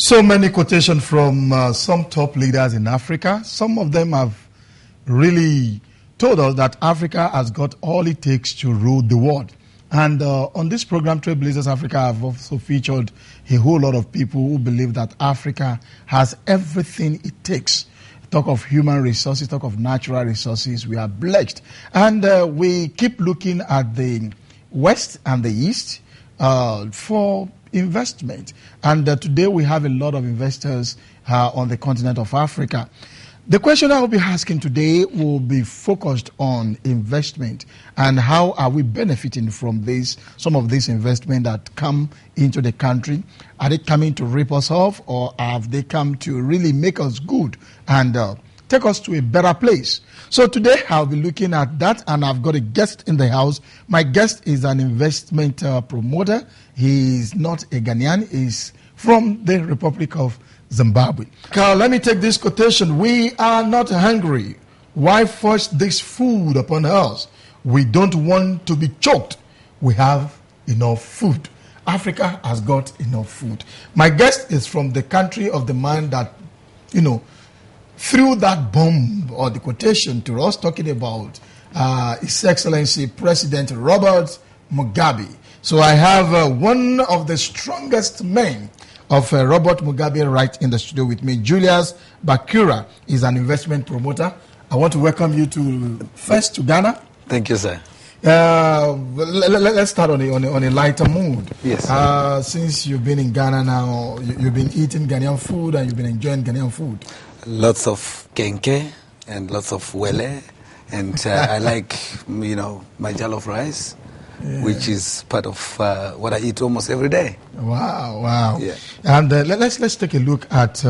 So many quotations from some top leaders in Africa. Some of them have really told us that Africa has got all it takes to rule the world. And on this program, Trailblazers Africa, I've also featured a whole lot of people who believe that Africa has everything it takes. Talk of human resources, talk of natural resources. We are blessed. And we keep looking at the West and the East for investment. And today we have a lot of investors on the continent of Africa. The question I will be asking today will be focused on investment and how are we benefiting from this, some of this investment that come into the country. Are they coming to rip us off, or have they come to really make us good and take us to a better place? So today I'll be looking at that, and I've got a guest in the house. My guest is an investment promoter. He's not a Ghanaian. He's from the Republic of Zimbabwe. Carl, let me take this quotation. We are not hungry. Why force this food upon us? We don't want to be choked. We have enough food. Africa has got enough food. My guest is from the country of the man that, threw that bomb or the quotation to us, talking about His Excellency President Robert Mugabe. So I have one of the strongest men of Robert Mugabe right in the studio with me. Julias Bhakira is an investment promoter. I want to welcome you first to Ghana. Thank you, sir. Let's start on a lighter mood. Yes. Since you've been in Ghana now, you've been eating Ghanaian food and you've been enjoying Ghanaian food. Lots of kenke and lots of wele, and I like my jollof rice. Yeah. Which is part of what I eat almost every day. Wow. Yeah. And let's take a look at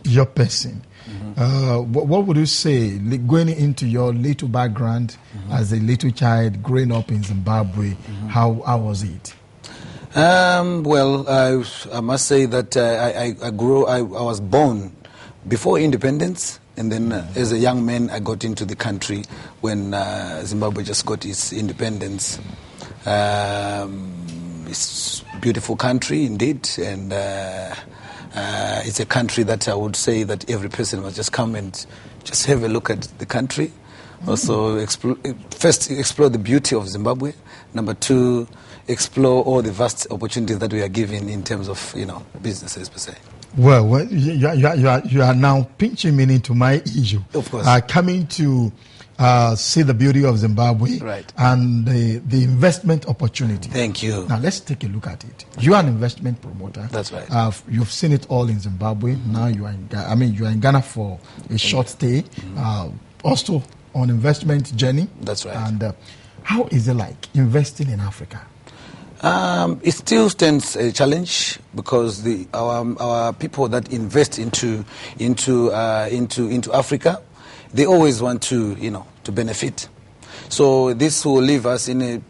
your person. Mm-hmm. What would you say, going into your little background as a little child growing up in Zimbabwe, how was it? Well, I must say that I was born before independence. And then as a young man, I got into the country when Zimbabwe just got its independence. It's a beautiful country indeed, and it's a country that I would say that every person must just come and just have a look at the country. Also, first explore the beauty of Zimbabwe. Number two, explore all the vast opportunities that we are given in terms of businesses per se. Well, you are now pinching me into my issue. Of course, coming to see the beauty of Zimbabwe, right, and the investment opportunity. Thank you. Now let's take a look at it. You are an investment promoter. That's right. You've seen it all in Zimbabwe. Now you are in Ghana. You are in Ghana for a short stay. Also on investment journey. That's right. And how is it like investing in Africa? It still stands a challenge because our people that invest into Africa, they always want to benefit. So this will leave us in a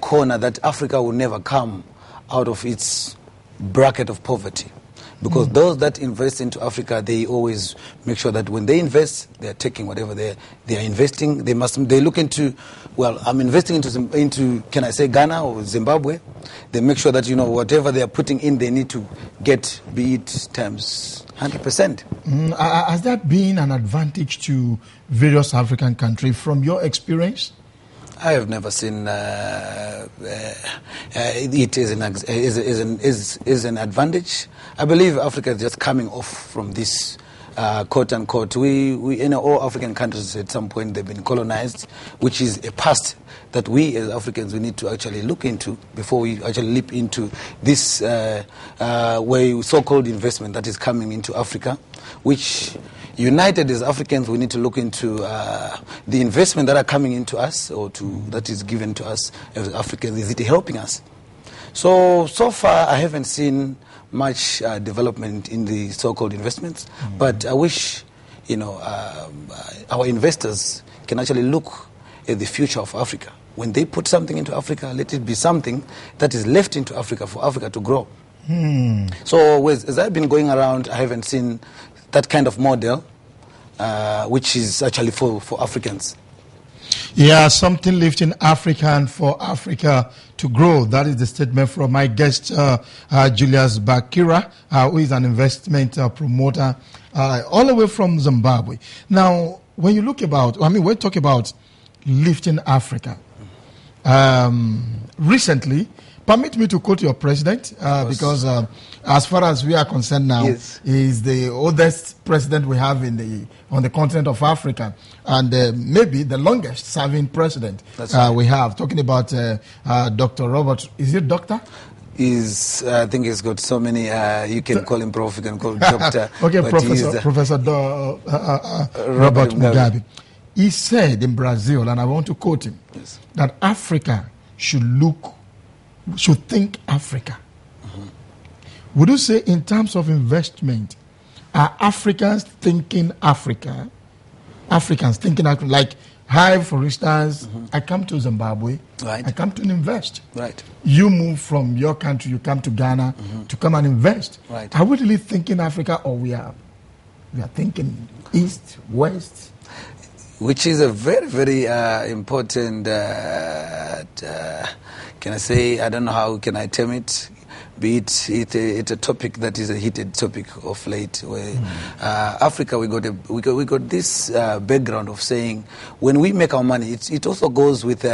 corner that Africa will never come out of its bracket of poverty. Because those that invest into Africa, they always make sure that when they invest, they are taking whatever they are investing. They look into, well, I'm investing into can I say Ghana or Zimbabwe? They make sure that whatever they are putting in, they need to get, be it times 100%. Has that been an advantage to various African countries from your experience? I have never seen it as an advantage. I believe Africa is just coming off from this quote unquote. We all African countries at some point they've been colonized, which is a past that we as Africans we need to actually look into before we actually leap into this so-called investment that is coming into Africa, which united as Africans, we need to look into the investment that are coming into us or that is given to us as Africans. Is it helping us? So far, I haven't seen much development in the so-called investments, but I wish, our investors can actually look at the future of Africa. When they put something into Africa, let it be something that is left into Africa for Africa to grow. So as I've been going around, I haven't seen that kind of model, which is actually for Africans. Yeah, something lifting Africa and for Africa to grow. That is the statement from my guest, Julias Bhakira, who is an investment promoter all the way from Zimbabwe. Now, when you look about, we talk about lifting Africa. Recently, permit me to quote your president, because as far as we are concerned now, yes, he's the oldest president we have on the continent of Africa, and maybe the longest serving president we have. Talking about Dr. Robert, is it doctor? I think he's got so many, you can call him prof, you can call him doctor. Okay, Professor Robert Mugabe. He said in Brazil, and I want to quote him, yes, that Africa should think Africa. Mm-hmm. Would you say in terms of investment, are Africans thinking Africa? Africans thinking Africa, like for instance, mm-hmm, I come to Zimbabwe, right, I come to invest. Right. You move from your country, you come to Ghana, mm-hmm, to come and invest. Right. Are we really thinking Africa, or we are thinking East, West? Which is a very, very important, can I say, I don't know how can I term it, be it's a topic that is a heated topic of late, where Africa, we got this background of saying, when we make our money, it also goes with,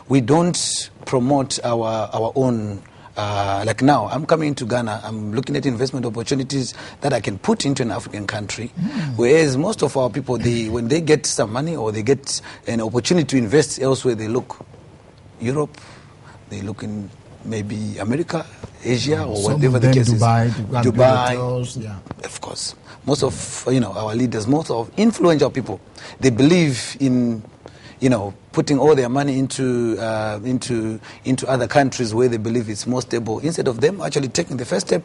we don't promote our own. Like now, I'm coming to Ghana, I'm looking at investment opportunities that I can put into an African country, whereas most of our people, when they get some money or they get an opportunity to invest elsewhere, they look Europe, they look in maybe America, Asia, or whatever the case is. Dubai, hotels, yeah. Of course. Most of our leaders, most of influential people, they believe in putting all their money into other countries where they believe it's more stable, instead of them actually taking the first step,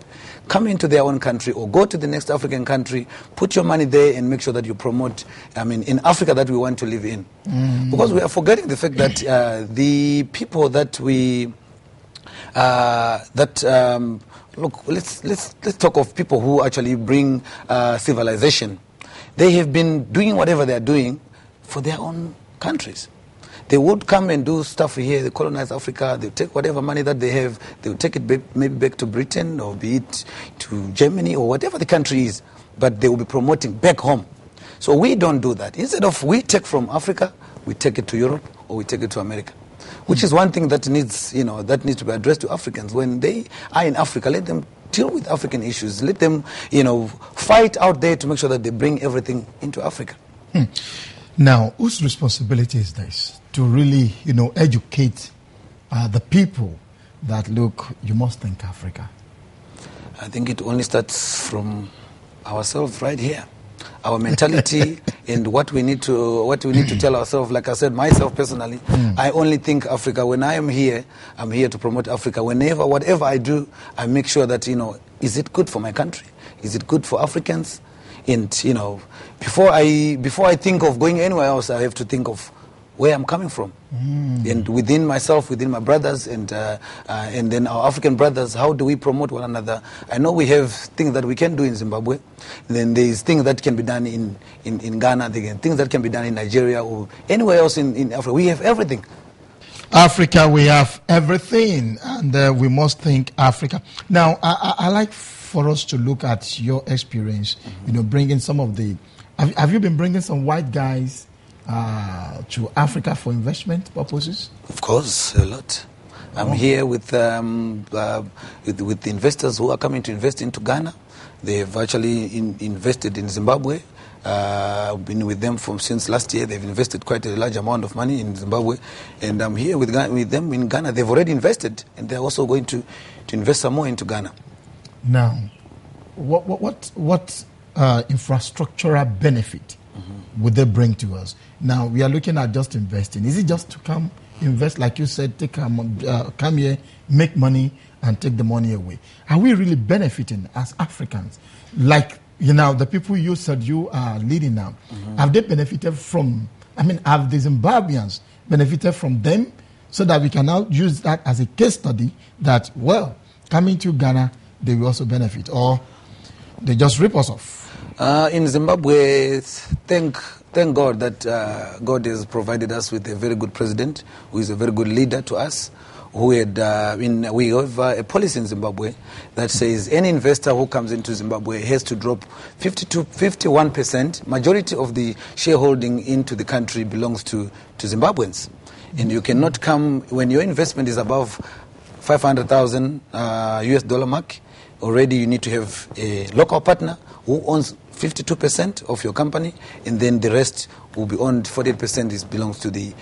come into their own country or go to the next African country, put your money there and make sure that you promote, in Africa that we want to live in. Mm. Because we are forgetting the fact that the people that look, let's talk of people who actually bring civilization. They have been doing whatever they are doing for their own countries. They would come and do stuff here, they colonize Africa, they take whatever money that they have, they will take it maybe back to Britain, or be it to Germany, or whatever the country is, but they will be promoting back home. So we don't do that. Instead of we take from Africa, we take it to Europe, or we take it to America, which is one thing that needs to be addressed to Africans. When they are in Africa, let them deal with African issues. Let them, fight out there to make sure that they bring everything into Africa. Now, whose responsibility is this to really, educate the people that, look, you must think Africa? I think it only starts from ourselves right here. Our mentality and what we need to tell ourselves. Like I said, myself personally, I only think Africa. When I am here, I'm here to promote Africa. Whatever I do, I make sure that, is it good for my country? Is it good for Africans? And, before I think of going anywhere else, I have to think of where I'm coming from. And within myself, within my brothers, and then our African brothers, how do we promote one another? I know we have things that we can do in Zimbabwe. Then there's things that can be done in Ghana, things that can be done in Nigeria, or anywhere else in Africa. We have everything. Africa, we have everything, and we must think Africa. Now, I like for us to look at your experience, bringing some of the... Have you been bringing some white guys to Africa for investment purposes? Of course, a lot. I'm here with investors who are coming to invest into Ghana. They've actually invested in Zimbabwe. I've been with them since last year. They've invested quite a large amount of money in Zimbabwe. And I'm here with them in Ghana. They've already invested, and they're also going to invest some more into Ghana. Now, what infrastructural benefit would they bring to us? Now, we are looking at just investing. Is it just to come invest, like you said, come here, make money, and take the money away? Are we really benefiting as Africans? Like, the people you said you are leading now, have they benefited from, have the Zimbabweans benefited from them, so that we can now use that as a case study that, coming to Ghana, they will also benefit, or they just rip us off? In Zimbabwe, thank thank God that God has provided us with a very good president who is a very good leader to us. We have a policy in Zimbabwe that says any investor who comes into Zimbabwe has to drop 51%. Majority of the shareholding into the country belongs to Zimbabweans. And you cannot come, when your investment is above 500,000 US dollar mark, already you need to have a local partner who owns 52% of your company, and then the rest will be owned, 48% belongs to the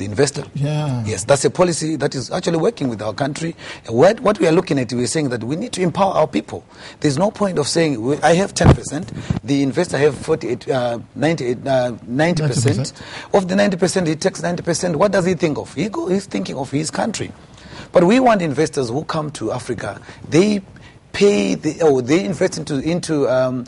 investor. Yeah. Yes, that's a policy that is actually working with our country. What we are looking at, we're saying that we need to empower our people. There's no point of saying, I have 10%, the investor have 90%. Of the 90%, he takes 90%. What does he think of? He's thinking of his country. But we want investors who come to Africa, they invest into a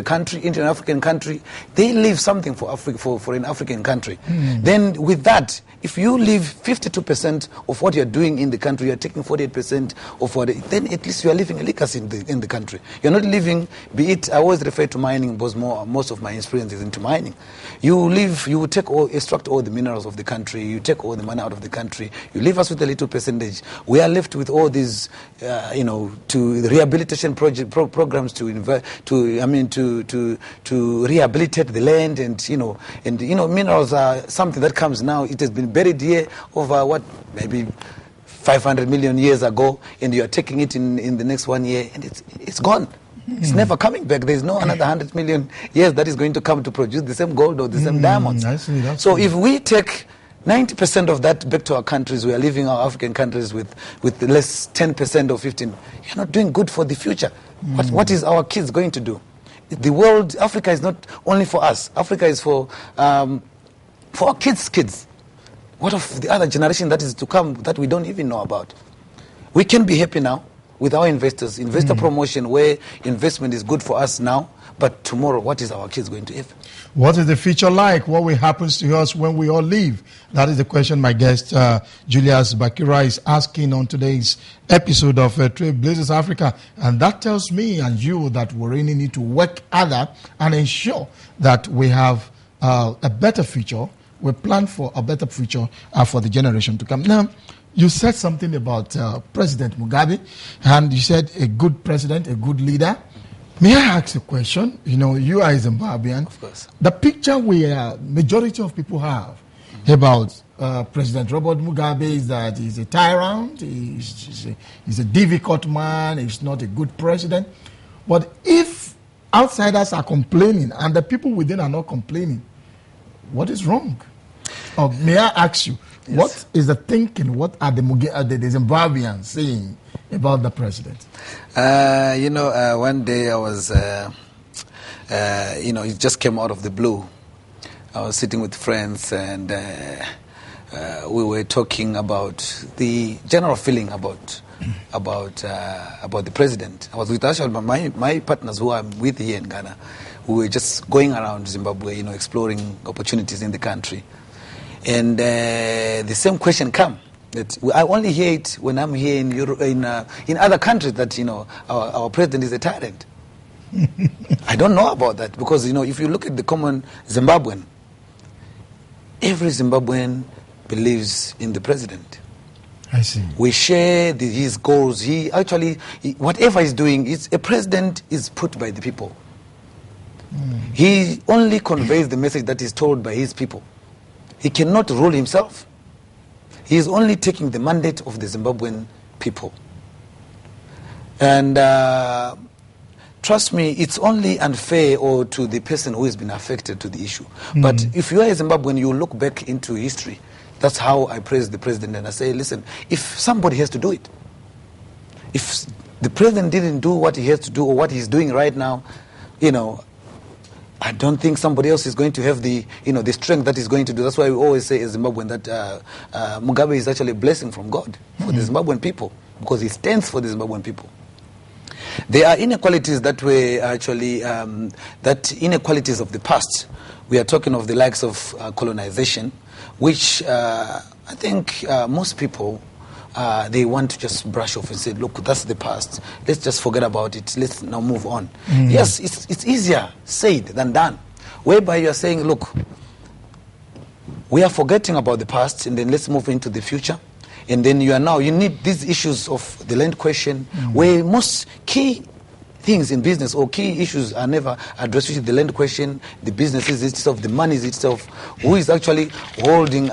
country, into an African country. They leave something for Africa, for an African country. Then with that, if you leave 52% of what you're doing in the country, you're taking 48% of what, then at least you are leaving a legacy in the country. You're not leaving, be it, I always refer to mining because most of my experience is into mining. You extract all the minerals of the country, you take all the money out of the country, you leave us with a little percentage. We are left with all these, to the rehabilitation programs to rehabilitate the land, and minerals are something that comes now. It has been buried here over maybe 500 million years ago, and you are taking it in the next 1 year, and it's gone. It's never coming back. There's no another 100 million years that is going to come to produce the same gold or the same diamonds. I see, so if we take 90% of that back to our countries, we are leaving our African countries with less 10% or 15%. You're not doing good for the future. What is our kids going to do? The world, Africa is not only for us. Africa is for our kids. What of the other generation that is to come that we don't even know about? We can be happy now with our investors, investor promotion, where investment is good for us now, but tomorrow, what is our kids going to have? What is the future like? What will happen to us when we all leave? That is the question my guest, Julias Bhakira, is asking on today's episode of Trailblazers Africa. And that tells me and you that we really need to work harder and ensure that we have a better future. We plan for a better future for the generation to come. Now, you said something about President Mugabe, and you said a good president, a good leader. May I ask a question? You are a Zimbabwean. Of course. The picture majority of people have about President Robert Mugabe is that he's a tyrant, he's a difficult man, he's not a good president. But if outsiders are complaining and the people within are not complaining, what is wrong? May I ask you, yes, what is the thinking? What are the Zimbabweans saying about the president? One day I was, it just came out of the blue. I was sitting with friends, and we were talking about the general feeling about the president. I was with actually my partners who I'm with here in Ghana. We were just going around Zimbabwe, exploring opportunities in the country. And the same question came. That I only hear it when I'm here in Europe, in other countries, that our president is a tyrant. I don't know about that, because if you look at the common Zimbabwean, every Zimbabwean believes in the president. I see. We share his goals. Whatever he's doing, a president is put by the people. He only conveys the message that is told by his people. He cannot rule himself. He is only taking the mandate of the Zimbabwean people. And trust me, it's only unfair to the person who has been affected to the issue. But if you are a Zimbabwean, you look back into history. That's how I praise the president, and I say, listen, if somebody has to do it, if the president didn't do what he has to do or what he's doing right now, I don't think somebody else is going to have the strength that he's going to do. That's why we always say as Zimbabwean that Mugabe is actually a blessing from God for the Zimbabwean people, because he stands for the Zimbabwean people. There are inequalities that were actually, inequalities of the past. We are talking of the likes of colonization, which I think most people they want to just brush off and say, look, that's the past. Let's just forget about it. Let's now move on. Yes, it's easier said than done. Whereby you are saying, look, we are forgetting about the past, and then let's move into the future. And then you need these issues of the land question, where most key things in business or key issues are never addressed, which is the land question, the businesses itself, the money itself, who is actually holding,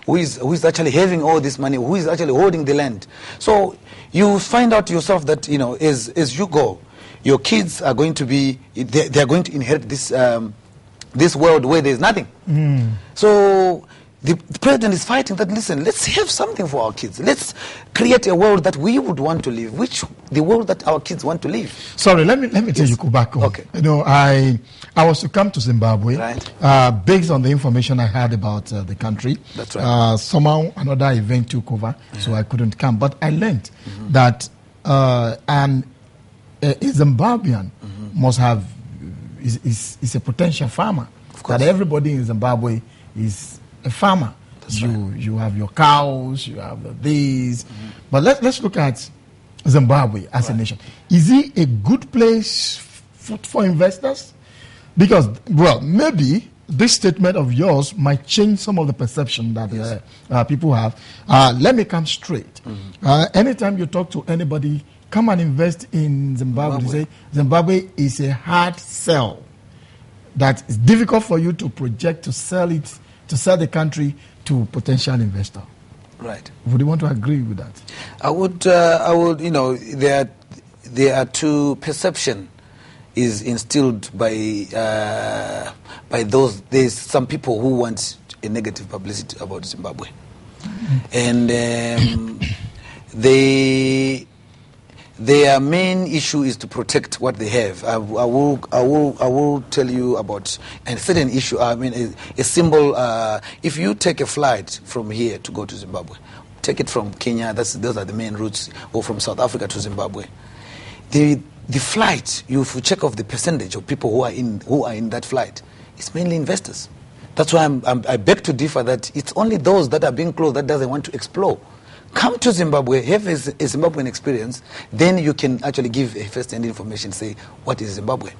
who is actually having all this money, who is actually holding the land. So you find out yourself that, as you go, your kids are going to be, they are going to inherit this world where there's nothing. So the president is fighting that, listen, let's have something for our kids. Let's create a world that we would want to live, the world that our kids want to live. Sorry, let me tell you, Kubako. Okay. I was to come to Zimbabwe, right, based on the information I had about the country. That's right. Somehow another event took over, so I couldn't come. But I learned that a Zimbabwean must have is a potential farmer. Of course. That everybody in Zimbabwe is a farmer. That's you have your cows, you have these. But let's look at Zimbabwe as a nation. Is it a good place for investors? Because, well, maybe this statement of yours might change some of the perception that people have. Let me come straight. Anytime you talk to anybody, come and invest in Zimbabwe. They say Zimbabwe is a hard sell. That it's difficult for you to project, to sell the country to potential investor. Right. Would you want to agree with that? I would. There are two perception is instilled by those. There's some people who want a negative publicity about Zimbabwe, and their main issue is to protect what they have. I will tell you about a certain issue. I mean, a symbol. If you take a flight from here to go to Zimbabwe, take it from Kenya. Those are the main routes, or from South Africa to Zimbabwe. The flight, you check off the percentage of people who are in that flight. It's mainly investors. That's why I beg to differ that it's only those that are being closed that doesn't want to explore. Come to Zimbabwe, have a Zimbabwean experience, then you can actually give a first-hand information, say, what is Zimbabwe?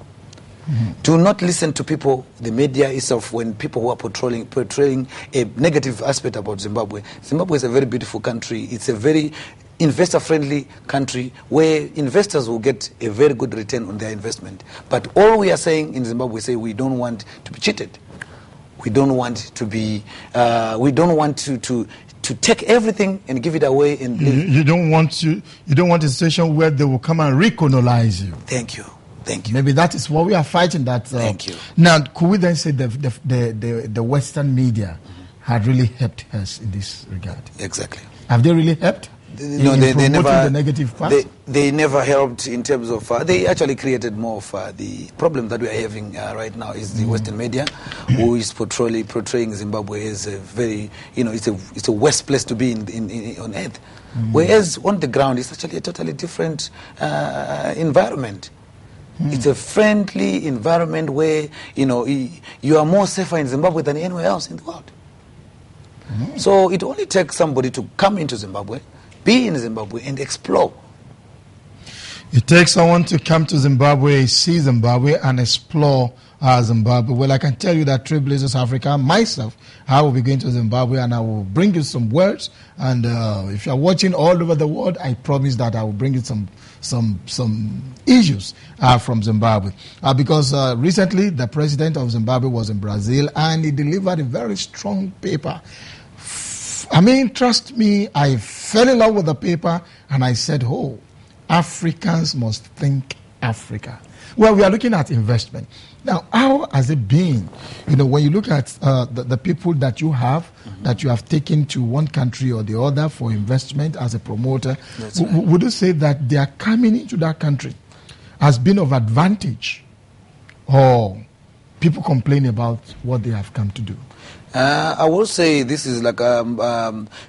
Do not listen to people, the media itself, when people who are portraying a negative aspect about Zimbabwe. Zimbabwe is a very beautiful country. It's a very investor-friendly country where investors will get a very good return on their investment. But all we are saying in Zimbabwe, we say we don't want to be cheated. We don't want to be, we don't want to take everything and give it away and live. You don't want a situation where they will come and recolonize you. Thank you. Maybe that is what we are fighting. Thank you. Now, could we then say the Western media had really helped us in this regard? Exactly. Have they really helped? No, they never. The negative part? They never helped in terms of. They actually created more of the problem that we are having right now is the Western media, who is portraying Zimbabwe as a very, it's a worst place to be on earth, whereas on the ground it's actually a totally different environment. It's a friendly environment where you are more safer in Zimbabwe than anywhere else in the world. So it only takes somebody to come into Zimbabwe, be in Zimbabwe, and explore. It takes someone to come to Zimbabwe, see Zimbabwe, and explore Zimbabwe. Well, I can tell you that Trailblazers Africa, myself, I will be going to Zimbabwe, and I will bring you some words. And if you are watching all over the world, I promise that I will bring you some issues from Zimbabwe. Because recently, the president of Zimbabwe was in Brazil, and he delivered a very strong paper. I mean, trust me, I fell in love with the paper, and I said, Africans must think Africa. Well, we are looking at investment. Now, how has it been? When you look at the people that you have taken to one country or the other for investment as a promoter, would you say that they are coming into that country has been of advantage, or people complain about what they have come to do? I will say this is like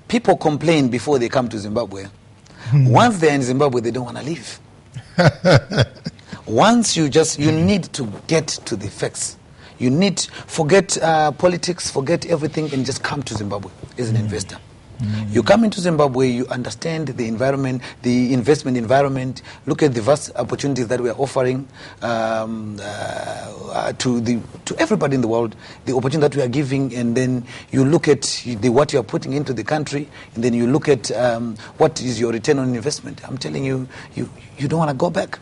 people complain before they come to Zimbabwe. Once they're in Zimbabwe, they don't want to leave. Once you need to get to the facts. You need forget politics, forget everything, and just come to Zimbabwe as an investor. You come into Zimbabwe, you understand the environment, the investment environment, look at the vast opportunities that we are offering to everybody in the world, the opportunity that we are giving, and then you look at what you are putting into the country, and then you look at what is your return on investment. I'm telling you, you don't want to go back.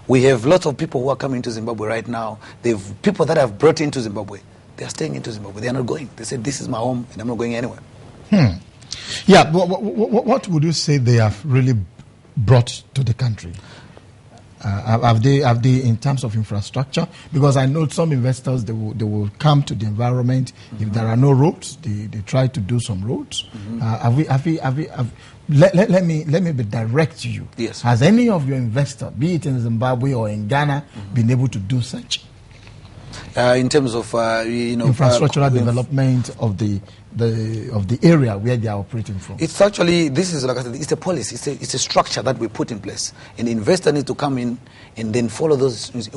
We have lots of people who are coming to Zimbabwe right now. They've people that I've brought into Zimbabwe. They are staying into Zimbabwe. They are not going. They said, this is my home, and I'm not going anywhere. Yeah, what would you say they have really brought to the country? Have they, in terms of infrastructure? Because I know some investors, they will come to the environment. If there are no roads, they try to do some roads. Let me be direct to you. Yes. Has any of your investors, be it in Zimbabwe or in Ghana, been able to do such? In terms of infrastructural development of the area where they are operating from. It's actually, this is like I said, it's a policy, it's a structure that we put in place. An investor needs to come in and then follow those. As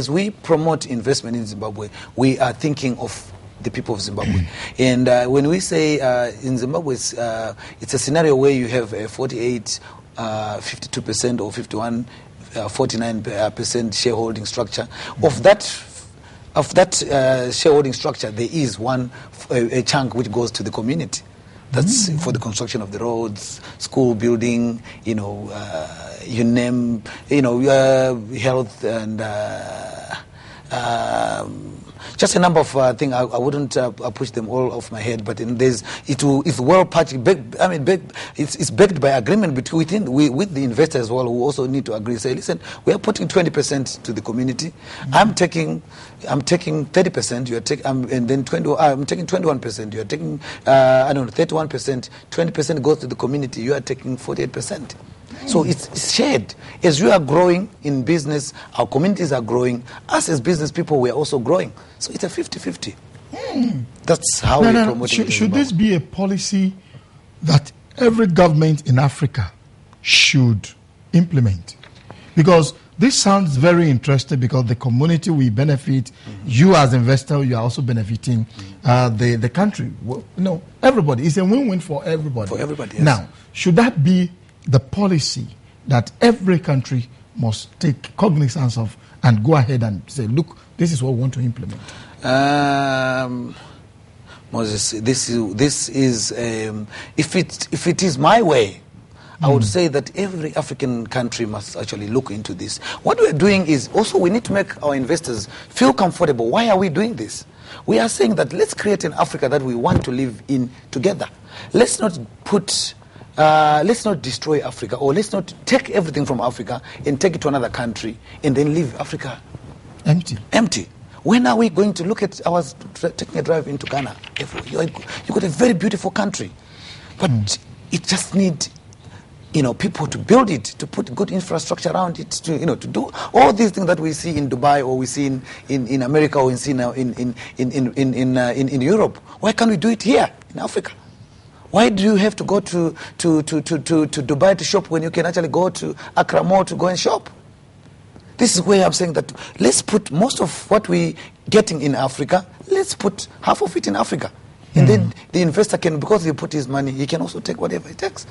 we promote investment in Zimbabwe, we are thinking of the people of Zimbabwe. And when we say in Zimbabwe, it's a scenario where you have a 48, 52% or 51, 49% shareholding structure. Of that shareholding structure, there is a chunk which goes to the community. That's for the construction of the roads, school building, you name, health and just a number of things. I wouldn't push them all off my head, but it's well patched. It's backed by agreement with the investors as well, who also need to agree. Say, listen, we are putting 20% to the community. I'm taking 30%. You are taking, and then I'm taking 21%. You are taking 31%. 20% goes to the community. You are taking 48%. So it's shared. As you are growing in business, our communities are growing. Us as business people, we are also growing. So it's a 50-50. That's how we promote it. Should this be a policy that every government in Africa should implement? Because this sounds very interesting, because the community will benefit. You as an investor, you are also benefiting the country. Everybody. It's a win-win for everybody. For everybody, yes. Now, should that be the policy that every country must take cognizance of and go ahead and say, look, this is what we want to implement? Moses, this is if it is my way, I would say that every African country must actually look into this. What we're doing is also we need to make our investors feel comfortable. Why are we doing this? We are saying that let's create an Africa that we want to live in together. Let's not destroy Africa, or let's not take everything from Africa and take it to another country and then leave Africa empty. When are we going to look at? I was taking a drive into Ghana. You got a very beautiful country, but it just needs people to build it, to put good infrastructure around it, to do all these things that we see in Dubai, or we see in America, or we see now in Europe. Why can't we do it here in Africa? Why do you have to go to Dubai to shop when you can actually go to Accra Mall to go and shop? This is where I'm saying that let's put most of what we're getting in Africa, let's put half of it in Africa. And then the investor can, because he put his money, he can also take whatever it takes.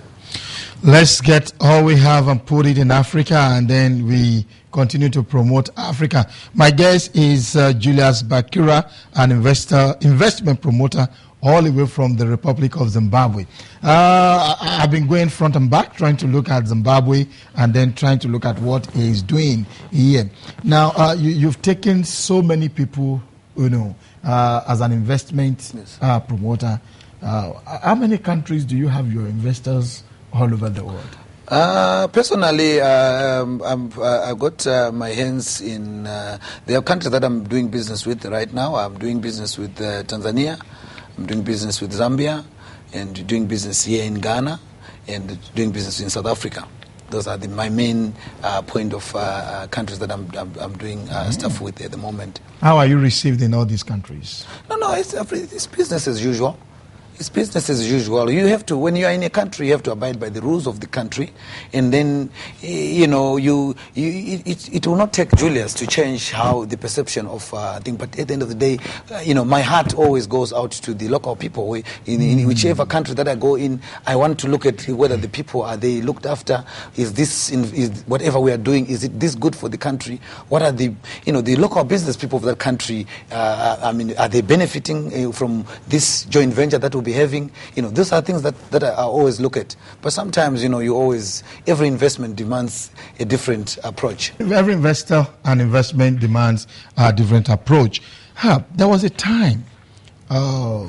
Let's get all we have and put it in Africa, and then we continue to promote Africa. My guest is Julias Bhakira, an investment promoter all the way from the Republic of Zimbabwe. I've been going front and back, trying to look at Zimbabwe and then trying to look at what he's doing here. Now, you've taken so many people, as an investment promoter. How many countries do you have your investors all over the world? Personally, I got my hands in. There are countries that I'm doing business with right now. I'm doing business with Tanzania. I'm doing business with Zambia, and doing business here in Ghana, and doing business in South Africa. Those are my main point of countries that I'm doing stuff with at the moment. How are you received in all these countries? No, it's business as usual. It's business as usual. You have to, when you are in a country, you have to abide by the rules of the country, and then it will not take Julius to change how the perception of thing. But at the end of the day, my heart always goes out to the local people. In whichever country that I go in, I want to look at whether the people, are they looked after? Is whatever we are doing, is it this good for the country? What are the local business people of that country? Are they benefiting from this joint venture that will be having? Those are things that I always look at. But sometimes, every investment demands a different approach. Every investor and investment demands a different approach. There was a time, I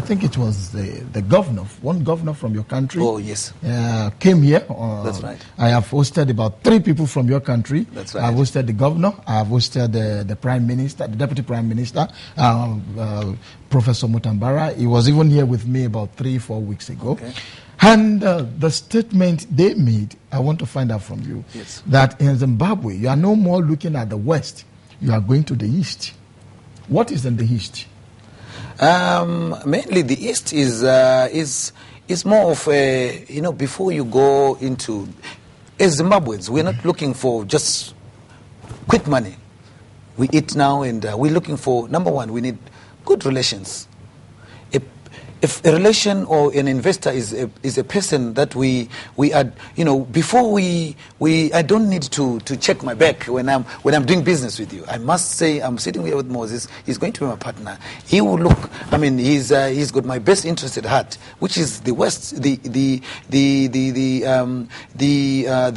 think it was the governor, one governor from your country. Oh, yes. Came here. That's right. I have hosted about 3 people from your country. That's right. I've hosted the governor. I've hosted the prime minister, the deputy prime minister, Professor Mutambara. He was even here with me about 3-4 weeks ago. Okay. And the statement they made, I want to find out from you, yes, that in Zimbabwe, you are no more looking at the West. You are going to the East. What is in the East? Mainly the East is more of a, before you go into, as Zimbabweans, we're not looking for just quick money. We eat now, and we're looking for, number one, we need good relations. If a relation or an investor is a person that we are, before I don't need to check my back when I'm doing business with you. I must say, I'm sitting here with Moses. He's going to be my partner. He will look. He's got my best interest at heart, which is the West. The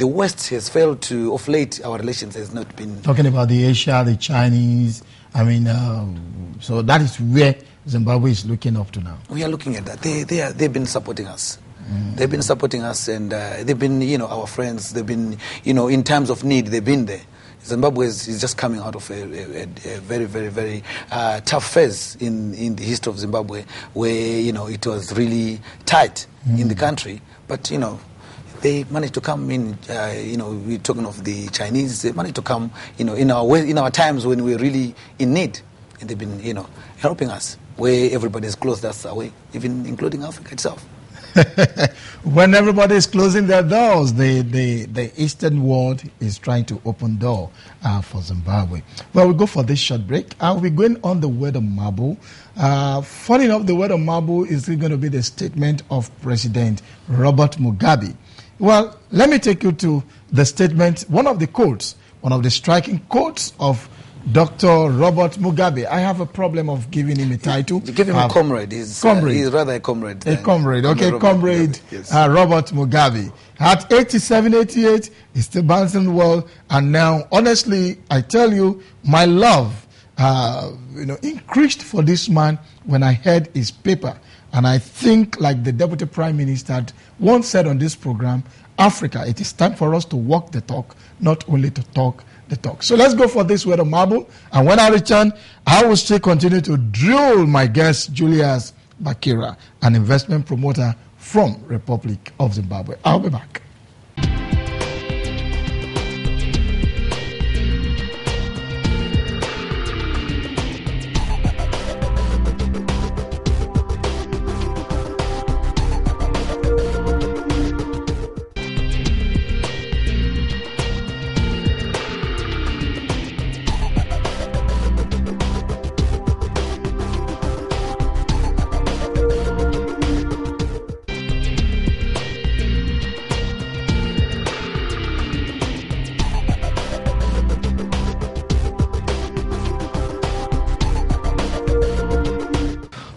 West has failed to, of late, our relations has not been. Talking about the Asia, the Chinese. So that is where Zimbabwe is looking up to now. We are looking at that. They've been supporting us. They've been supporting us, and they've been, our friends. They've been, in times of need, they've been there. Zimbabwe is just coming out of a very, very, very tough phase in the history of Zimbabwe, where, it was really tight in the country. But, they managed to come in, we're talking of the Chinese, they managed to come, in our times when we're really in need. And they've been, helping us, where everybody's closed us away, even including Africa itself. When everybody is closing their doors, the Eastern world is trying to open door for Zimbabwe. Well, we'll go for this short break. I'll be going on the word of marble. Funny enough, the word of marble is going to be the statement of President Robert Mugabe. Well, let me take you to the statement, one of the striking quotes of Dr. Robert Mugabe. I have a problem of giving him a title. You give him a comrade. He's rather a comrade. A comrade, okay, comrade yes. Robert Mugabe. At 87, 88, he's still bouncing the world. And now, honestly, I tell you, my love, increased for this man when I heard his paper. And I think, like the Deputy Prime Minister once said on this program, Africa, it is time for us to walk the talk, not only to talk the talk. So let's go for this word of marble. And when I return, I will still continue to drill my guest, Julias Bhakira, an investment promoter from Republic of Zimbabwe. I'll be back.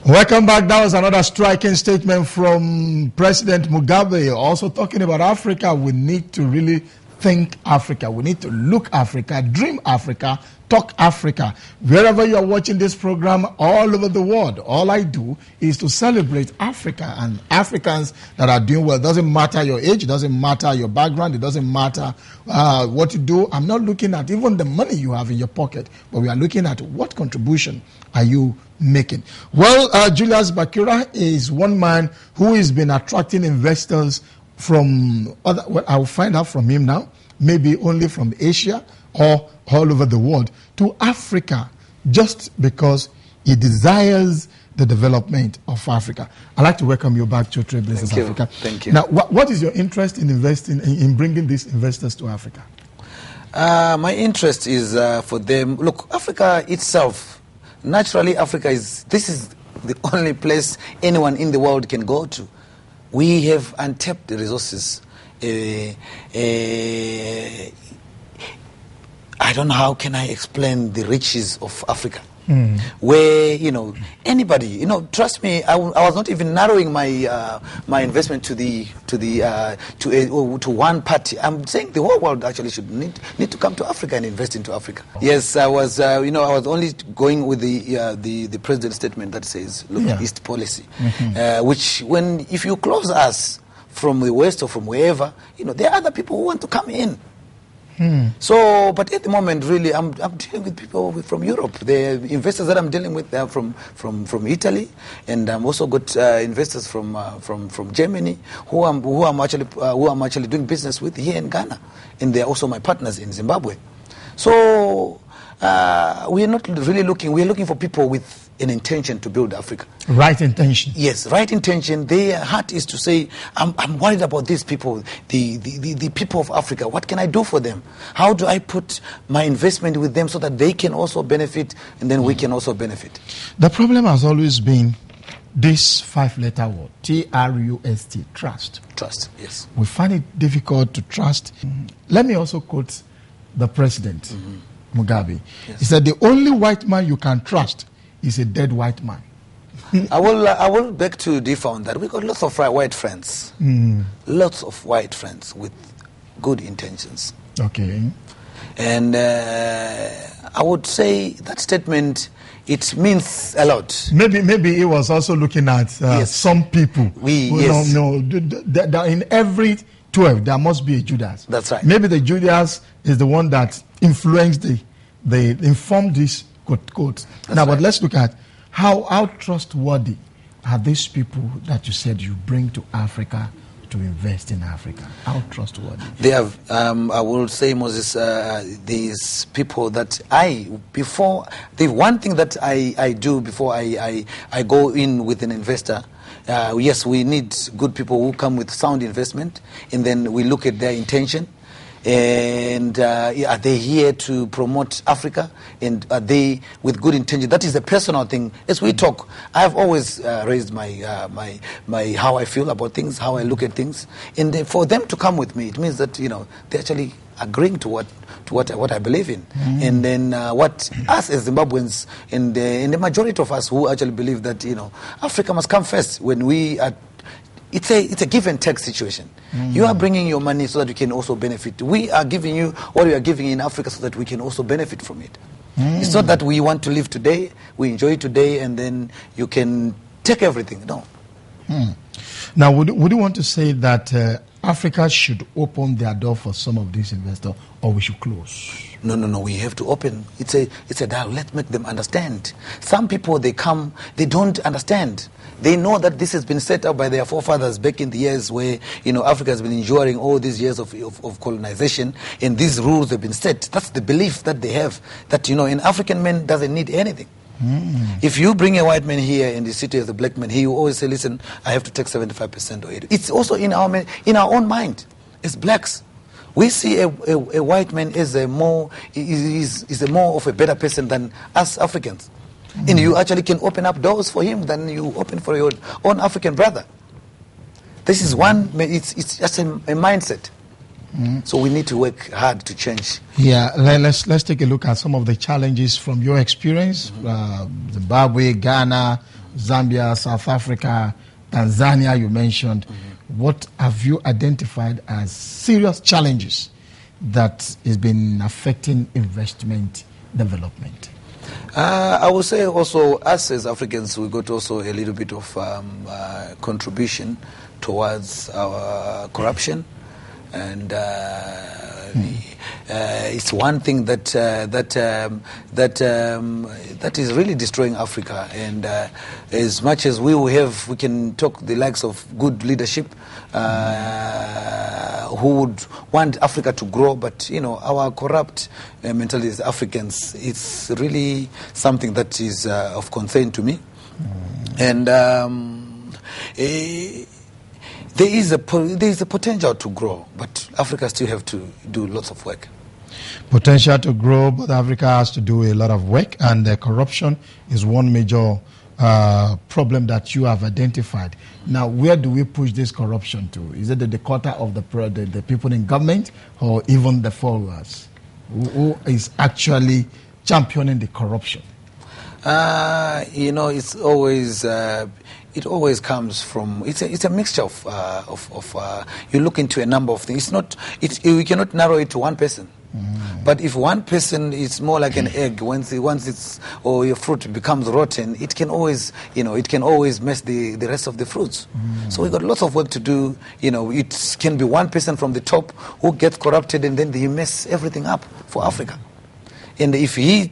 Welcome back. That was another striking statement from President Mugabe. Also talking about Africa, we need to really think Africa. We need to look Africa, dream Africa, talk Africa. Wherever you are watching this program, all over the world, all I do is to celebrate Africa and Africans that are doing well. It doesn't matter your age, it doesn't matter your background, it doesn't matter what you do. I'm not looking at even the money you have in your pocket, but we are looking at what contribution are you making. Well, Julias Bhakira is one man who has been attracting investors from other, well, I'll find out from him now, maybe only from Asia or all over the world to Africa, just because He desires the development of Africa. I'd like to welcome you back to Trailblazers Africa. Thank you. Now, what is your interest in investing, in bringing these investors to Africa? My interest is for them. Look, Africa itself, naturally, this is the only place anyone in the world can go to. We have untapped resources. I don't know how can I explain the riches of Africa. Where anybody, trust me, I was not even narrowing my my investment to one party. I'm saying the whole world actually should need to come to Africa and invest into Africa. Yes, I was I was only going with the president's statement that says look, East policy, which if you close us from the west or from wherever, there are other people who want to come in. So, but at the moment, really, I'm dealing with people from Europe. The investors that I'm dealing with, they are from Italy, and I'm also got investors from Germany who I'm actually doing business with here in Ghana, and they are also my partners in Zimbabwe. So we are not really looking. We are looking for people with an intention to build Africa. Right intention. Yes, right intention. Their heart is to say, I'm worried about these people, the people of Africa. What can I do for them? How do I put my investment with them so that they can also benefit and then we can also benefit? The problem has always been this 5-letter word, T-R-U-S-T, trust. Trust, yes. We find it difficult to trust. Let me also quote the president, Mugabe. Yes. He said, the only white man you can trust is a dead white man. I will beg to differ on that. We got lots of white friends, lots of white friends with good intentions. Okay. And I would say that statement, it means a lot. Maybe he was also looking at some people. In every 12 there must be a Judas. That's right. Maybe the Judas is the one that influenced informed this quote. Now, but let's look at how trustworthy are these people that you said you bring to Africa to invest in Africa? How trustworthy? They have, I will say, Moses, these people that the one thing that I do before I go in with an investor, yes, we need good people who come with sound investment, and then we look at their intention. And are they here to promote Africa? And are they with good intention? That is a personal thing. As we talk, I have always raised my how I feel about things, how I look at things. And for them to come with me, it means that they're actually agreeing to what I believe in. And then what us as Zimbabweans and the majority of us who actually believe that Africa must come first when we are. It's a give and take situation. You are bringing your money so that you can also benefit. We are giving you what we are giving in Africa so that we can also benefit from it. It's not that we want to live today, we enjoy today, and then you can take everything. No. Now, would you want to say that Africa should open their door for some of these investors, or we should close? No. We have to open. It's a dialogue. Let's make them understand. Some people, they come, they don't understand. They know that this has been set up by their forefathers back in the years where Africa has been enduring all these years of colonization, and these rules have been set. That's the belief that they have, that an African man doesn't need anything. If you bring a white man here in the city as a black man, he will always say, listen, I have to take 75% or 80%. It's also in our own mind as blacks. We see a white man as a more of a better person than us Africans. And you actually can open up doors for him than you open for your own African brother. This is it's just a mindset. So we need to work hard to change. Yeah, let's take a look at some of the challenges from your experience. Zimbabwe, Ghana, Zambia, South Africa, Tanzania you mentioned. What have you identified as serious challenges that has been affecting investment development? I would say also us as Africans, we got also a little bit of contribution towards our corruption. And it's one thing that is really destroying Africa. And as much as we can talk the likes of good leadership who would want Africa to grow, but our corrupt mentality as Africans, it's really something that is of concern to me. And there is a potential to grow, but Africa still have to do lots of work. Potential to grow, but Africa has to do a lot of work, and corruption is one major problem that you have identified. Now, where do we push this corruption to? Is it the quarter of the people in government, or even the followers? Who is actually championing the corruption? It's always it always comes from. It's a mixture of you look into a number of things. We cannot narrow it to one person. But if one person is more like an egg, once it's or your fruit becomes rotten, it can always mess the rest of the fruits. So we got lots of work to do. It can be one person from the top who gets corrupted, and then they mess everything up for Africa. And if we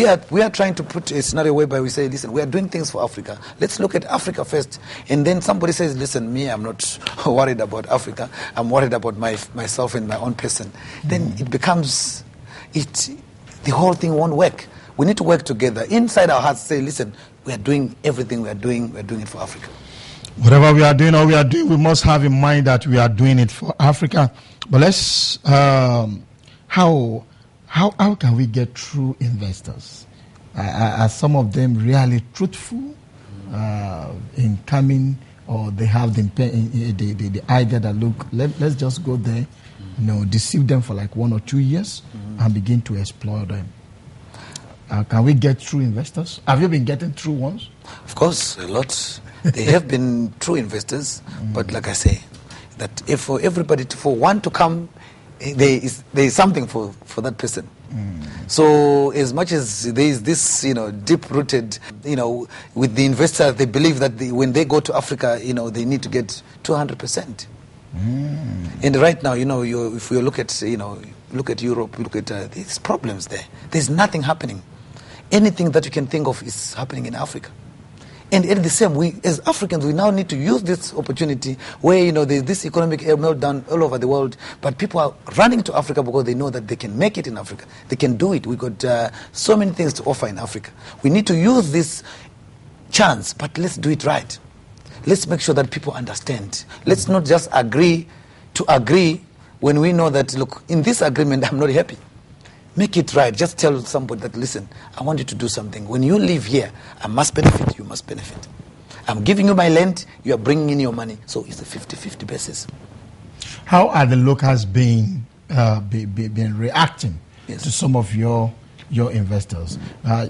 are trying to put a scenario whereby we say, listen, we are doing things for Africa. Let's look at Africa first. And then somebody says, listen, me, I'm not worried about Africa. I'm worried about myself and my own person. Then it becomes, the whole thing won't work. We need to work together. Inside our hearts, say, listen, we are doing everything we're doing it for Africa. Whatever we are doing, we must have in mind that we are doing it for Africa. But let's, How can we get true investors? Are some of them really truthful in coming, or they have the idea that, look, let's just go there, deceive them for like 1 or 2 years and begin to exploit them? Can we get true investors? Have you been getting true ones? Of course, a lot. They have been true investors, but like I say, that if for everybody, for one to come, there is something for that person. So as much as there is this, deep-rooted, with the investor, they believe that when they go to Africa, they need to get 200%. And right now, if we look at Europe, look at these problems there. There's nothing happening. Anything that you can think of is happening in Africa. And at the same, we as Africans, we now need to use this opportunity where, there's this economic meltdown all over the world, but people are running to Africa because they know that they can make it in Africa. They can do it. We've got so many things to offer in Africa. We need to use this chance, but let's do it right. Let's make sure that people understand. Let's not just agree to agree when we know that, look, in this agreement, I'm not happy. Make it right. Just tell somebody that, listen, I want you to do something. When you live here, I must benefit, you must benefit. I'm giving you my land, you are bringing in your money. So it's a 50-50 basis. How are the locals been reacting to some of your investors?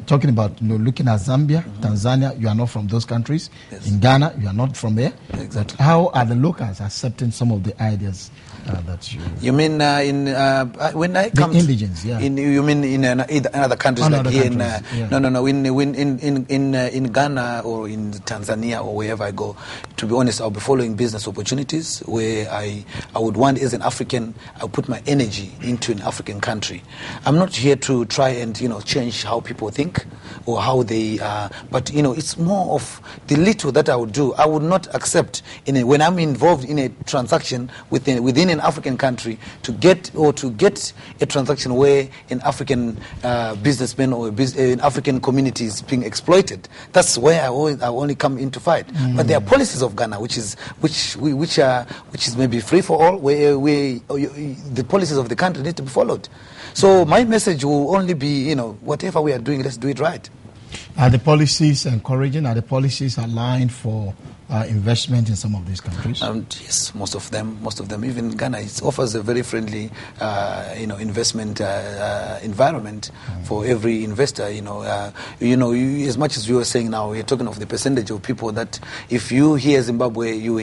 Talking about looking at Zambia, Tanzania, you are not from those countries. Yes. In Ghana, you are not from there. Exactly. But how are the locals accepting some of the ideas that you... You mean when I come... The indigents, yeah. You mean in other countries like here? No. In Ghana or in Tanzania or wherever I go, to be honest, I'll be following business opportunities where I would want, as an African, I'll put my energy into an African country. I'm not here to try and change how people think or how they but it's more of the little that I would do. I would not accept when I'm involved in a transaction within an African country to get a transaction where an African businessman or an African community is being exploited. That's where I only come in to fight. But there are policies of Ghana which is maybe free for all, where the policies of the country need to be followed. So my message will only be, whatever we are doing, let's do it right. Are the policies encouraging? Are the policies aligned for investment in some of these countries? Yes, most of them. Even Ghana, it offers a very friendly, investment environment for every investor. As much as you were saying now, we're talking of the percentage of people that, if you hear Zimbabwe, you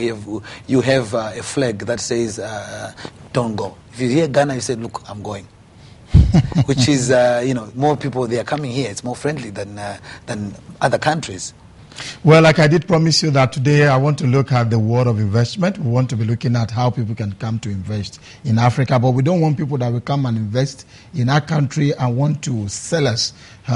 have a flag that says, "Don't go." If you hear Ghana, you say, "Look, I'm going." Which is, more people, they are coming here. It's more friendly than other countries. Well, like I did promise you that today I want to look at the world of investment. We want to be looking at how people can come to invest in Africa, but we don't want people that will come and invest in our country and want to sell us.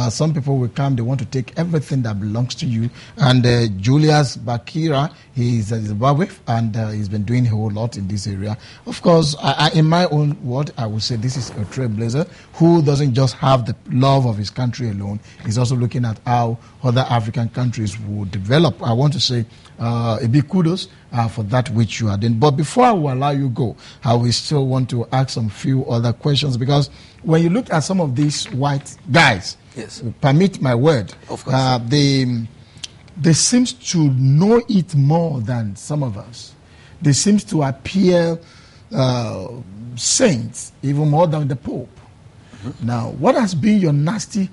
Some people will come, they want to take everything that belongs to you. And Julias Bhakira, he is a Zimbabwe, and he's been doing a whole lot in this area. Of course, in my own word, I would say this is a trailblazer who doesn't just have the love of his country alone. He's also looking at how other African countries will develop. I want to say a big kudos for that which you are doing. But before I will allow you go, I will still want to ask some few other questions, because when you look at some of these white guys, yes, permit my word, of course, they seem to know it more than some of us. They seem to appear saints even more than the Pope. Mm-hmm. Now, what has been your nasty?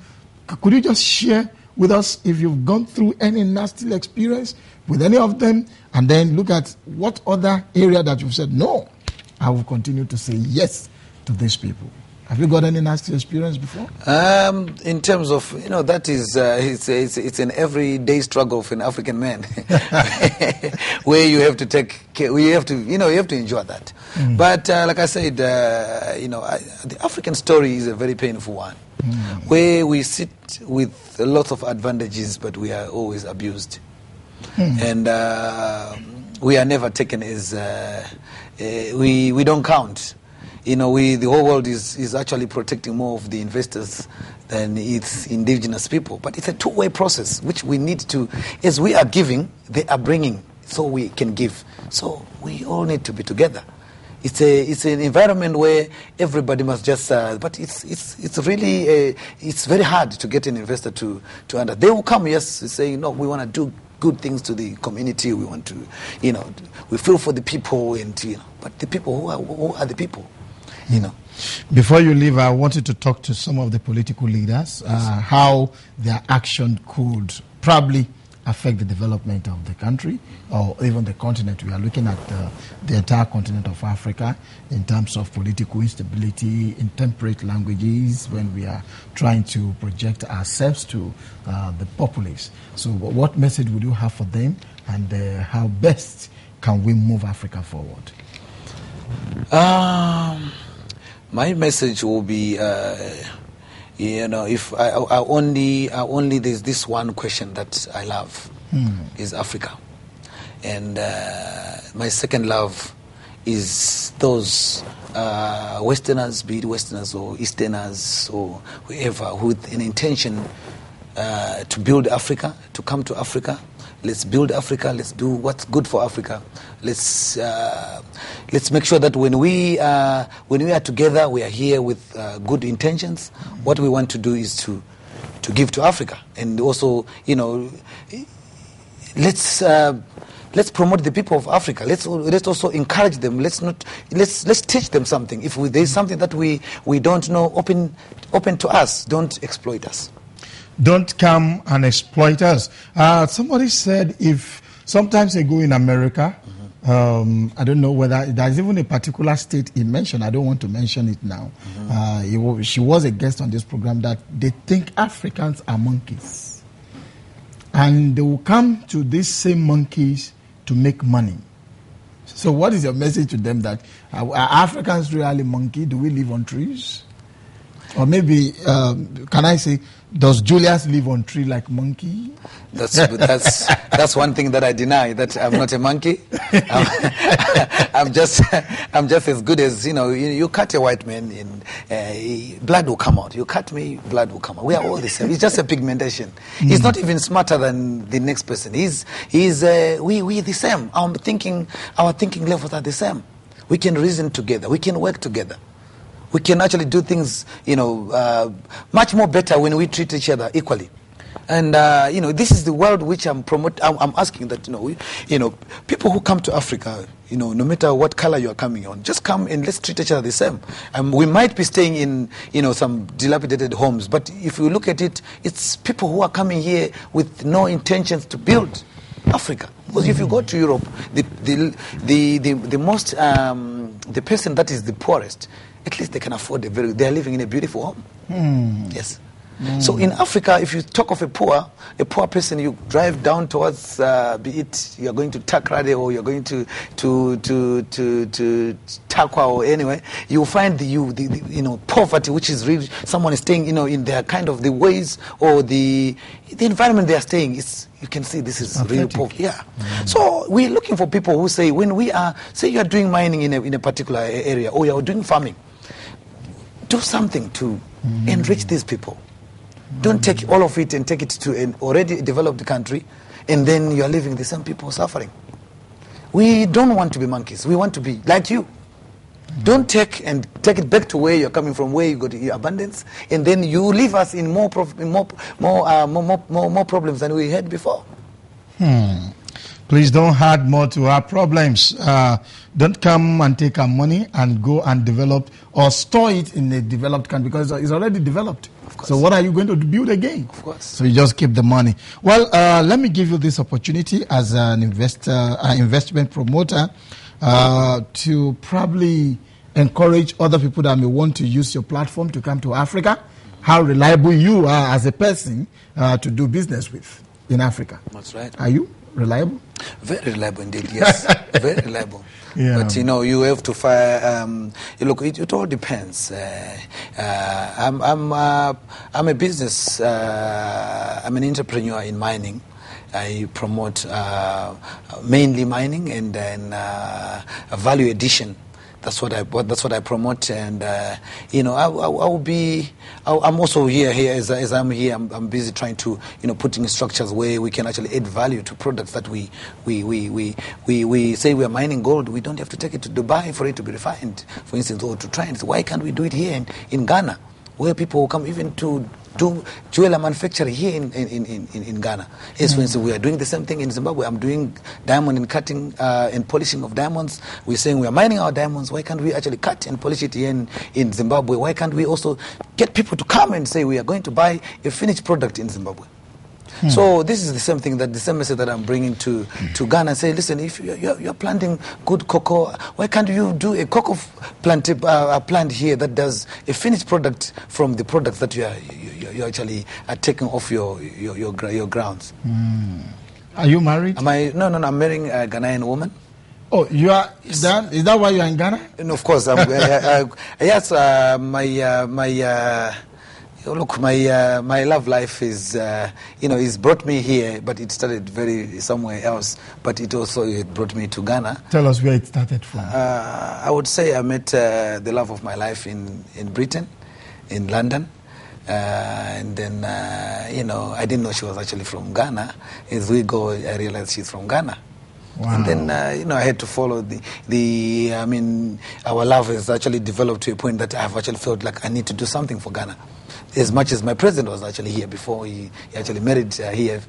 Could you just share with us if you've gone through any nasty experience with any of them, and then look at what other area that you've said, no, I will continue to say yes to these people. Have you got any nasty experience before? In terms of, that is, it's an everyday struggle for an African man, where you have to take care, you have to enjoy that. Mm. But like I said, the African story is a very painful one, where we sit with a lot of advantages, but we are always abused. And we are never taken as, we don't count. The whole world is actually protecting more of the investors than its indigenous people. But it's a two-way process, which we need to, as we are giving, they are bringing, so we can give. So we all need to be together. It's an environment where everybody must just, but it's really, it's very hard to get an investor to under. They will come, yes, saying, no, we want to do good things to the community. We want to, we feel for the people, and but the people, who are the people? Before you leave, I wanted to talk to some of the political leaders, how their action could probably affect the development of the country or even the continent. We are looking at the entire continent of Africa in terms of political instability, intemperate languages, when we are trying to project ourselves to the populace. So what message would you have for them, and how best can we move Africa forward? My message will be, if I only there's this one question that I love, is Africa, and my second love is those Westerners, be it Westerners or Easterners or whoever, with an intention to build Africa, to come to Africa. Let's build Africa. Let's do what's good for Africa. Let's make sure that when we are together, we are here with good intentions. What we want to do is to give to Africa, and also, let's promote the people of Africa. Let's also encourage them. Let's teach them something. If there's something that we don't know, open to us. Don't exploit us. Don't come and exploit us. Somebody said, if sometimes ago in America, I don't know whether there's even a particular state he mentioned. I don't want to mention it now. She was a guest on this program, that they think Africans are monkeys, and they will come to these same monkeys to make money. So what is your message to them, that are Africans really monkey? Do we live on trees? Or maybe, can I say, does Julius live on tree like monkey? That's one thing that I deny, that I'm not a monkey. I'm just as good as, you cut a white man and blood will come out. You cut me, blood will come out. We are all the same. It's just a pigmentation. He's not even smarter than the next person. We the same. Our thinking levels are the same. We can reason together. We can work together. We can actually do things, much more better when we treat each other equally. And, this is the world which I'm asking that, people who come to Africa, no matter what color you are coming on, just come and let's treat each other the same. We might be staying in, some dilapidated homes, but if you look at it, it's people who are coming here with no intentions to build Africa. Because if you go to Europe, the most, the person that is the poorest, at least they can afford they are living in a beautiful home. Yes. So in Africa, if you talk of a poor person, you drive down towards, be it you're going to Takrade or you're going to Takwa or anywhere, you find the poverty, which is really someone is staying in their kind of the ways or the environment they are staying. You can see this is real poverty. Yeah. So we're looking for people who say, when we are, say you are doing mining in a particular area or you are doing farming, do something to enrich these people. Don't take all of it and take it to an already developed country, and then you are leaving the same people suffering. We don't want to be monkeys. We want to be like you. Don't take it back to where you're coming from, where you got your abundance, and then you leave us in more problems than we had before. Please don't add more to our problems. Don't come and take our money and go and develop or store it in a developed country because it's already developed. So what are you going to build again? Of course. So you just keep the money. Well, let me give you this opportunity as an investment promoter to probably encourage other people that may want to use your platform to come to Africa. How reliable you are as a person to do business with in Africa. That's right. Are you reliable? Very reliable indeed, yes. Very reliable. Yeah. But you have to fire. Look, it all depends. I'm a business. I'm an entrepreneur in mining. I promote mainly mining and then value addition. That's what I promote, and I'm also here as I'm here. I'm busy trying to putting structures where we can actually add value to products that we say we are mining gold. We don't have to take it to Dubai for it to be refined, for instance, or to try and say, why can't we do it here in Ghana, where people will come even to do jewelry manufacturing here in Ghana. Yes, for instance, we are doing the same thing in Zimbabwe. I'm doing diamond and cutting and polishing of diamonds. We're saying we are mining our diamonds. Why can't we actually cut and polish it here in Zimbabwe? Why can't we also get people to come and say we are going to buy a finished product in Zimbabwe? So this is the same thing, the same message that I'm bringing to Ghana and say, listen, if you're planting good cocoa, why can't you do a cocoa plant here that does a finished product from the products that you actually are taking off your grounds? Are you married? No, I'm marrying a Ghanaian woman. Oh, you are? Yes. Is that why you are in Ghana? And of course, yes. Look, my love life is, it's brought me here, but it started somewhere else. But it brought me to Ghana. Tell us where it started from. I would say I met the love of my life in Britain, in London. And then, I didn't know she was actually from Ghana. As we go, I realized she's from Ghana. Wow. And then, I had to follow our love has actually developed to a point that I've actually felt like I need to do something for Ghana. As much as my president was actually here before he actually married here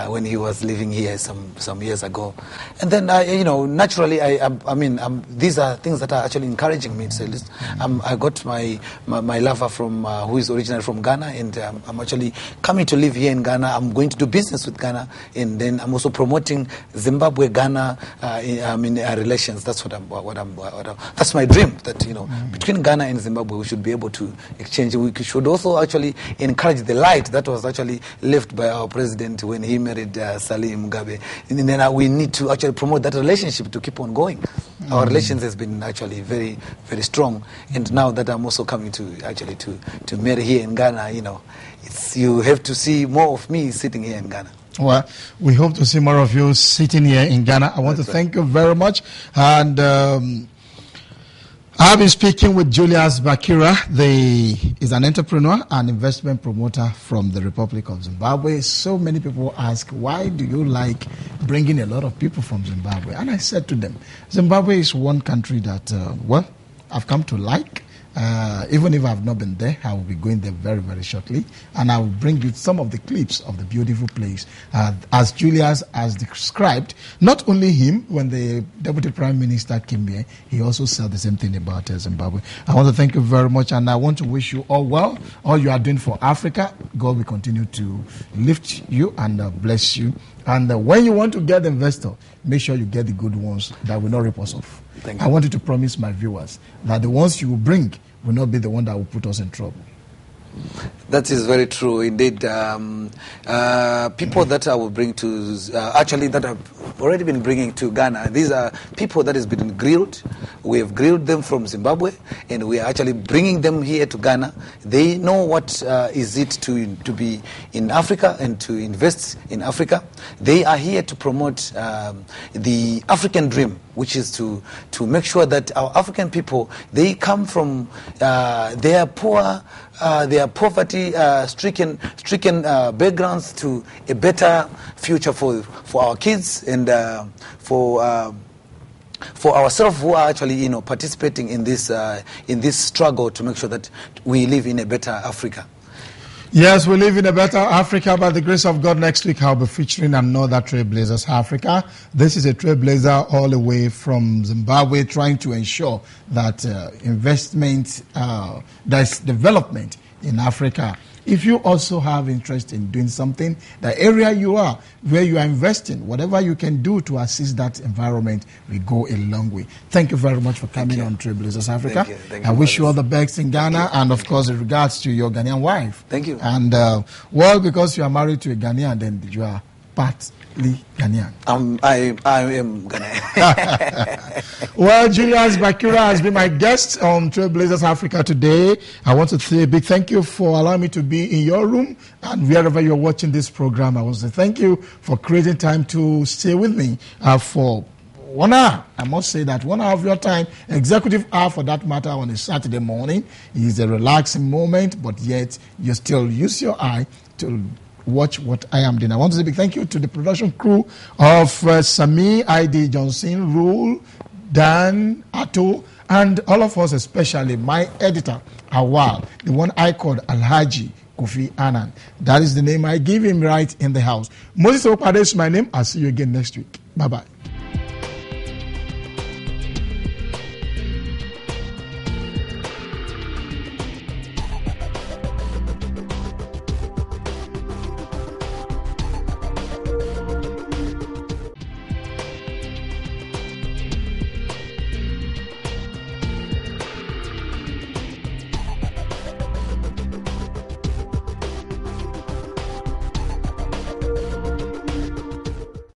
when he was living here some years ago. And then, naturally, these are things that are actually encouraging me to say, listen, I got my lover who is originally from Ghana, and I'm actually coming to live here in Ghana. I'm going to do business with Ghana, and then I'm also promoting Zimbabwe-Ghana relations. That's that's my dream, that, between Ghana and Zimbabwe, we should be able to exchange. We should also actually encourage the light that was actually left by our president when he married Salim Mugabe. And then we need to actually promote that relationship to keep on going. Our relations has been actually very, very strong. And now that I'm also coming to marry here in Ghana, you have to see more of me sitting here in Ghana. Well, we hope to see more of you sitting here in Ghana. I want to thank you very much. And I've been speaking with Julias Bhakira. He's an entrepreneur and investment promoter from the Republic of Zimbabwe. So many people ask, why do you like bringing a lot of people from Zimbabwe? And I said to them, Zimbabwe is one country that, I've come to like. Even if I've not been there, I will be going there very, very shortly. And I will bring you some of the clips of the beautiful place. As Julius has described, not only him, when the Deputy Prime Minister came here, he also said the same thing about Zimbabwe. I want to thank you very much, and I want to wish you all well. All you are doing for Africa, God will continue to lift you and bless you. And when you want to get the investor, make sure you get the good ones that will not rip us off. Thank you. I want you to promise my viewers that the ones you will bring will not be the one that will put us in trouble. That is very true indeed. People that I will bring to, actually that I've already been bringing to Ghana, these are people that has been grilled. We have grilled them from Zimbabwe, and we are actually bringing them here to Ghana. They know what is it to be in Africa and to invest in Africa. They are here to promote the African dream, which is to make sure that our African people, they come from their poverty-stricken backgrounds to a better future for our kids and for ourselves who are actually participating in this struggle to make sure that we live in a better Africa. Yes, we live in a better Africa. By the grace of God, next week I'll be featuring another Trailblazers Africa. This is a trailblazer all the way from Zimbabwe, trying to ensure that investment, there's development in Africa. If you also have interest in doing something, the area you are, where you are investing, whatever you can do to assist that environment, will go a long way. Thank you very much for coming on Trailblazers Africa. Thank you. I wish you all the best in Ghana, and of course, in regards to your Ghanaian wife. Thank you. And well, because you are married to a Ghanaian, then you are partly Ghanaian. I am Ghanaian. Well, Julias Bhakira has been my guest on Trailblazers Africa today. I want to say a big thank you for allowing me to be in your room, and wherever you're watching this program, I want to say thank you for creating time to stay with me for 1 hour. I must say that 1 hour of your time, executive hour for that matter, on a Saturday morning, is a relaxing moment, but yet you still use your eye to watch what I am doing. I want to say a big thank you to the production crew of Sami, I.D. Johnson, Rule, Dan, Ato, and all of us, especially my editor, Awal, the one I called Alhaji Kofi Annan. That is the name I give him right in the house. Moses Owopade is my name. I'll see you again next week. Bye-bye.